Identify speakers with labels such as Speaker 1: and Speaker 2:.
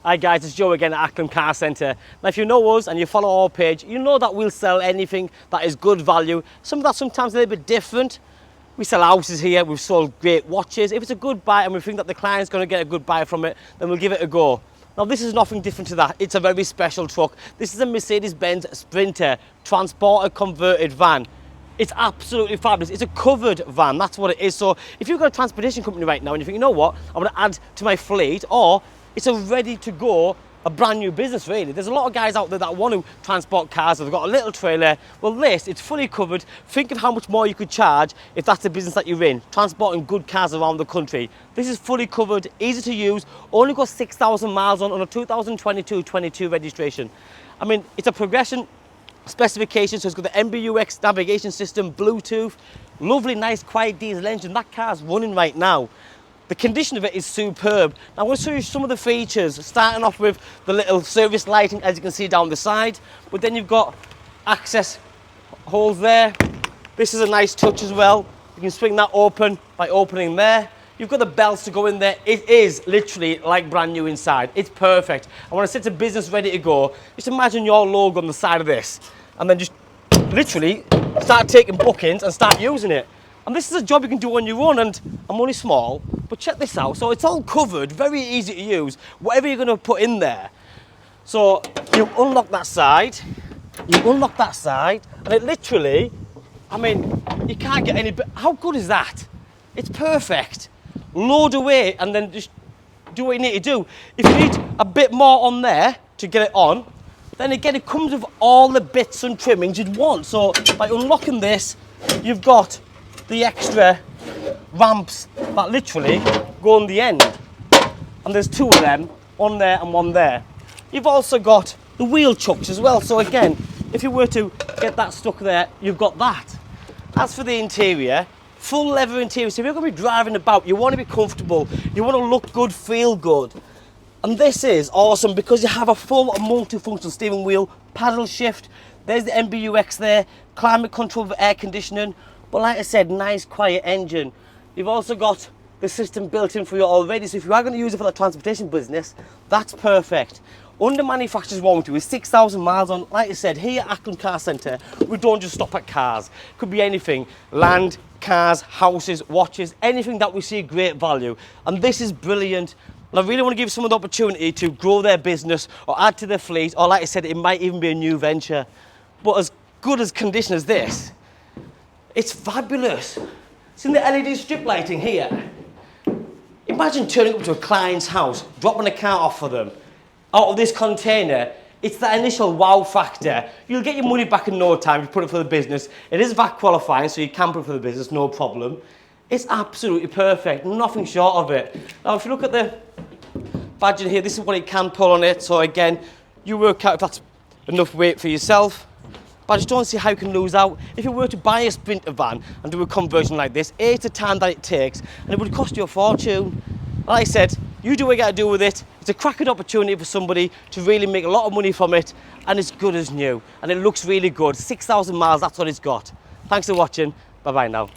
Speaker 1: Hi guys, it's Joe again at Acklam Car Centre. Now if you know us and you follow our page, you know that we'll sell anything that is good value. Some of that sometimes a little bit different. We sell houses here, we've sold great watches. If it's a good buy and we think that the client's going to get a good buy from it, then we'll give it a go. Now this is nothing different to that. It's a very special truck. This is a Mercedes-Benz Sprinter Transporter converted van. It's absolutely fabulous. It's a covered van, that's what it is. So if you've got a transportation company right now and you think, you know what, I want to add to my fleet, or it's a ready to go, a brand new business really. There's a lot of guys out there that want to transport cars, or they've got a little trailer. Well this, it's fully covered. Think of how much more you could charge if that's the business that you're in, transporting good cars around the country. This is fully covered, easy to use, only got 6,000 miles on a 2022 registration. I mean, it's a progression specification, so it's got the MBUX navigation system, Bluetooth, lovely, nice, quiet diesel engine. That car's running right now. The condition of it is superb. Now I'm going to show you some of the features, starting off with the little service lighting, as you can see down the side, but then you've got access holes there. This is a nice touch as well. You can swing that open by opening there. You've got the belts to go in there. It is literally like brand new inside. It's perfect. And when I say it's a business ready to go, just imagine your logo on the side of this and then just literally start taking bookings and start using it. And this is a job you can do on your own, and I'm only small, but check this out. So it's all covered, very easy to use, whatever you're gonna put in there. So you unlock that side, and it literally, I mean, you can't get any, how good is that? It's perfect. Load away and then just do what you need to do. If you need a bit more on there to get it on, then again, it comes with all the bits and trimmings you'd want. So by unlocking this, you've got the extra ramps that literally go on the end. And there's two of them, one there and one there. You've also got the wheel chucks as well. So again, if you were to get that stuck there, you've got that. As for the interior, full leather interior. So if you're going to be driving about, you want to be comfortable, you want to look good, feel good. And this is awesome because you have a full multifunctional steering wheel, paddle shift, there's the MBUX there, climate control for air conditioning. But like I said, nice quiet engine. You've also got the system built in for you already, so if you are going to use it for the transportation business, that's perfect. Under manufacturer's warranty with 6,000 miles on, like I said, here at Acklam Car Centre, we don't just stop at cars. Could be anything, land, cars, houses, watches, anything that we see great value. And this is brilliant. And I really want to give someone the opportunity to grow their business or add to their fleet, or like I said, it might even be a new venture. But as good as condition as this, it's fabulous. See the LED strip lighting here? Imagine turning up to a client's house, dropping a car off for them, out of this container. It's that initial wow factor. You'll get your money back in no time if you put it for the business. It is VAT qualifying, so you can put it for the business, no problem. It's absolutely perfect, nothing short of it. Now if you look at the badge in here, this is what it can pull on it. So again, you work out if that's enough weight for yourself. But I just don't see how you can lose out. If you were to buy a Sprinter van and do a conversion like this, it's the time that it takes, and it would cost you a fortune. Like I said, you do what you got to do with it. It's a cracking opportunity for somebody to really make a lot of money from it, and it's good as new, and it looks really good. 6,000 miles, that's what it's got. Thanks for watching. Bye-bye now.